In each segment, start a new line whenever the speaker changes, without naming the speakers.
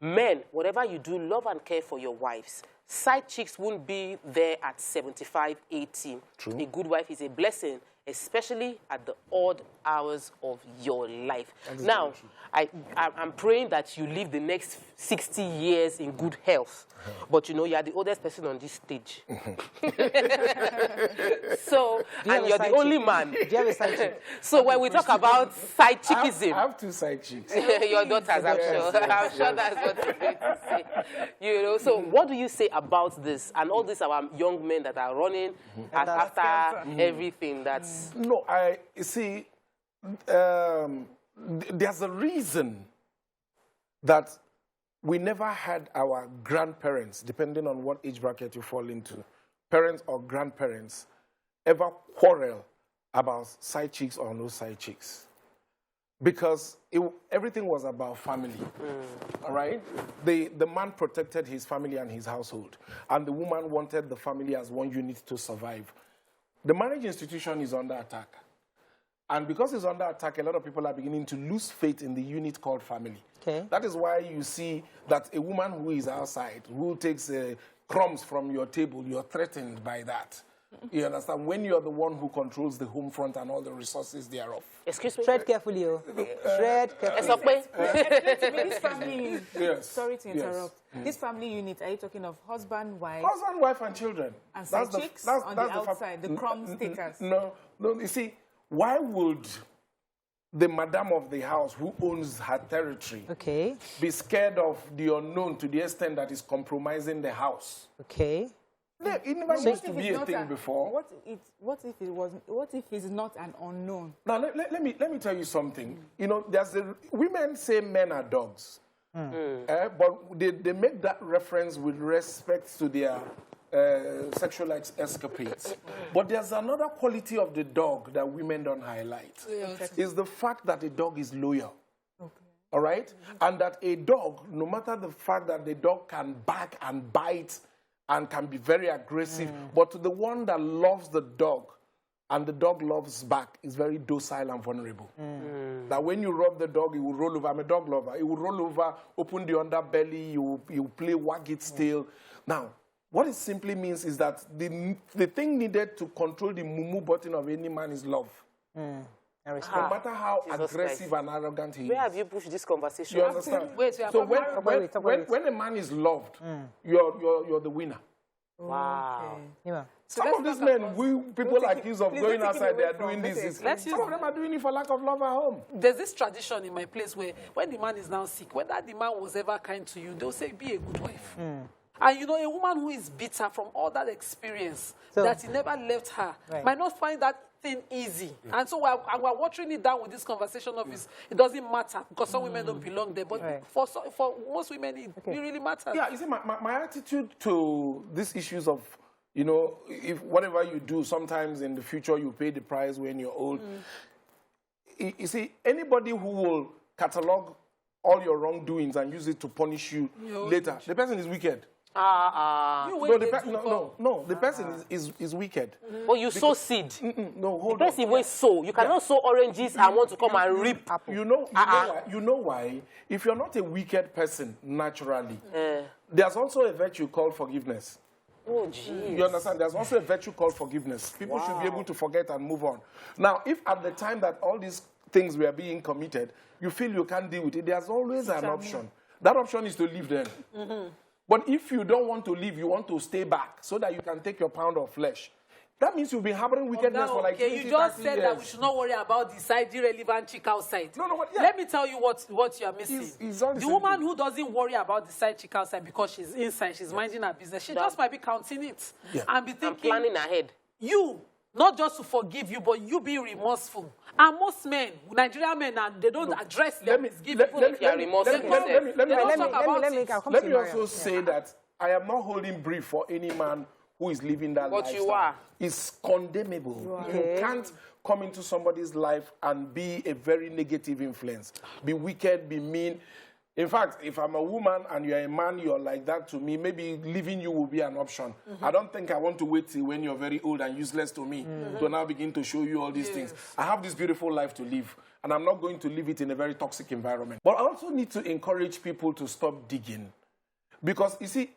Men, whatever you do, love and care for your wives. Side chicks won't be there at 75, 80.
True.
A good wife is a blessing, especially at the odd hours of your life. Now, I'm praying that you live the next 60 years in good health. But, you know, you are the oldest person on this stage. So, and you're the only man.
Do you have a side chick?
So, when we talk about side chickism...
I have 2 side chicks.
Your daughters, I'm sure. I'm sure that's what you're going to say. You know, so what do you say about this? And all these our young men that are running after everything that's...
No, you see, there's a reason that we never had our grandparents, depending on what age bracket you fall into, parents or grandparents, ever quarrel about side chicks or no side chicks. Because everything was about family, all right? The man protected his family and his household, and the woman wanted the family as one unit to survive. The marriage institution is under attack. And because it's under attack, a lot of people are beginning to lose faith in the unit called family.
Okay.
That is why you see that a woman who is outside, who takes crumbs from your table, you're threatened by that. You understand? When you're the one who controls the home front and all the resources thereof.
Excuse me?
Tread carefully, oh. Tread carefully.
This family unit,
Yes.
sorry to interrupt.
Yes.
This family unit, are you talking of husband, wife,
Husband, wife, and children.
and side chicks on the outside, the crumbs takers?
No, you see, why would the madam of the house who owns her territory be scared of the unknown to the extent that is compromising the house?
Okay.
It never used to be a thing before.
What if it's not an unknown?
Now, let me tell you something. You know, women say men are dogs. But they make that reference with respect to their sexual escapades. But there's another quality of the dog that women don't highlight. Is the fact that a dog is loyal. All right? And that a dog, no matter the fact that the dog can bark and bite and can be very aggressive, but to the one that loves the dog and the dog loves back, is very docile and vulnerable. That when you rub the dog, it will roll over. I'm a dog lover. It will roll over, open the underbelly, you play, wag its tail. Now, what it simply means is that the thing needed to control the mumu button of any man is love. No matter how aggressive and arrogant he is.
Where have you pushed this conversation?
You understand?
Wait,
so when a man is loved, you're the winner.
Wow.
Yeah.
Some of these men, people accused of going outside, they are doing this. Some of them are doing it for lack of love at home.
There's this tradition in my place where when the man is now sick, whether the man was ever kind to you, they'll say, be a good wife. And you know, a woman who is bitter from all that experience, that he never left her, might not find that thing easy. And so we're watering it down with this conversation of it doesn't matter because some women don't belong there. But for most women, it really matters.
Yeah, you see, my attitude to these issues of, you know, if whatever you do, sometimes in the future you pay the price when you're old. You see, anybody who will catalog all your wrongdoings and use it to punish you later, the person is wicked. The person is wicked.
But you sow seed.
No, hold on.
The person will sow. You cannot sow oranges and want to come and reap.
You know why? If you're not a wicked person naturally, there's also a virtue called forgiveness.
Oh, geez.
You understand? There's also a virtue called forgiveness. People should be able to forget and move on. Now, if at the time that all these things were being committed, you feel you can't deal with it, there's always an option. That option is to leave then. But if you don't want to leave, you want to stay back so that you can take your pound of flesh. That means you've been harboring wickedness for like 20,
you just said
years.
that we should not worry about the side irrelevant chick outside. Let me tell you what you are missing. The woman who doesn't worry about the side chick outside because she's inside, she's minding her business, she just might be counting it and be thinking,
I'm planning ahead.
You, not just to forgive you, but you be remorseful. And most men, Nigerian men, they don't address them.
Let me also say that I am not holding brief for any man who is living that lifestyle.
But you are.
It's condemnable. You can't come into somebody's life and be a very negative influence. Be wicked, be mean. In fact, if I'm a woman and you're a man, you're like that to me, maybe leaving you will be an option. I don't think I want to wait till when you're very old and useless to me to now begin to show you all these things. I have this beautiful life to live, and I'm not going to live it in a very toxic environment. But I also need to encourage people to stop digging. Because, you see,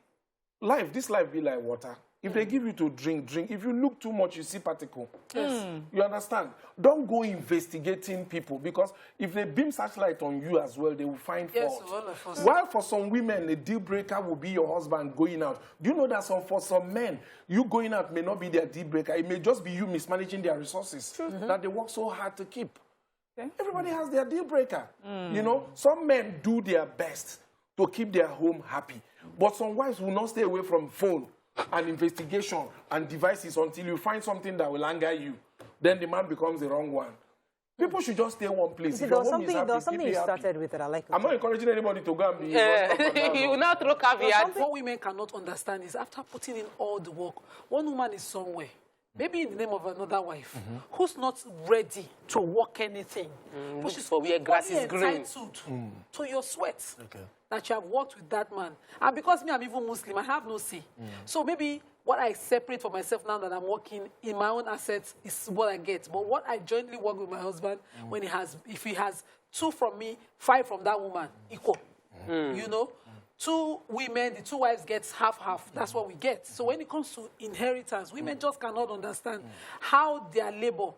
this life be like water. If they give you to drink, drink. If you look too much, you see particle. Yes. You understand? Don't go investigating people, because if they beam searchlight on you as well, they will find fault. While for some women, a deal breaker will be your husband going out. Do you know that for some men, you going out may not be their deal breaker. It may just be you mismanaging their resources that they work so hard to keep. Okay. Everybody has their deal breaker. You know, some men do their best to keep their home happy. But some wives will not stay away from phone and investigation and devices until you find something that will anger you. Then the man becomes the wrong one. People should just stay one place.
There was something you started with that I like.
I'm not encouraging anybody to go and be...
You will not throw caveat.
What women cannot understand is after putting in all the work, one woman is somewhere, maybe in the name of another wife, who's not ready to work anything. But she's
for where grass is green.
To your sweat. That you have worked with that man. And because me, I'm even Muslim, I have no say. So maybe what I separate for myself now that I'm working in my own assets is what I get. But what I jointly work with my husband, when if he has 2 from me, 5 from that woman, equal. You know? 2 women, the 2 wives get half-half. That's what we get. So when it comes to inheritance, women just cannot understand how their labor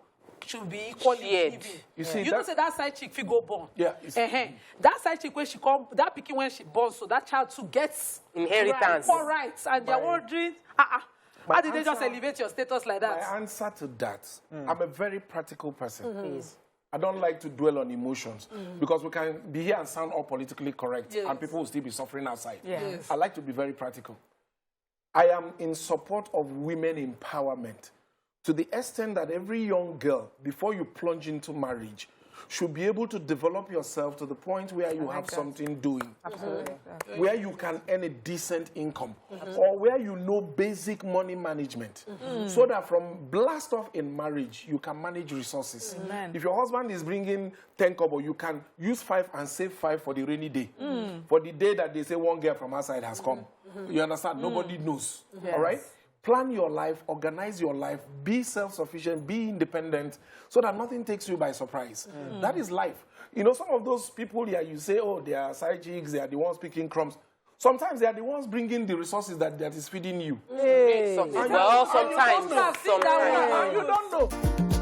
should be equally given. You don't say that side chick fi go born. That side chick when she come, that picking when she born, so that child too gets
inheritance.
Rights, and they're wondering, how did they just elevate your status like that?
My answer to that, I'm a very practical person. I don't like to dwell on emotions, because we can be here and sound all politically correct, and people will still be suffering outside. I like to be very practical. I am in support of women empowerment, to the extent that every young girl, before you plunge into marriage, should be able to develop yourself to the point where you have something doing. Where you can earn a decent income. Or where you know basic money management. So that from blast off in marriage, you can manage resources. If your husband is bringing 10 kobo, you can use 5 and save 5 for the rainy day. For the day that they say one girl from outside has come. You understand? Nobody knows. All right? Plan your life, organize your life, be self-sufficient, be independent, so that nothing takes you by surprise. That is life. You know, some of those people here, you say, oh, they are side chicks, they are the ones picking crumbs. Sometimes they are the ones bringing the resources that is feeding you.
Well, sometimes.
And you don't know.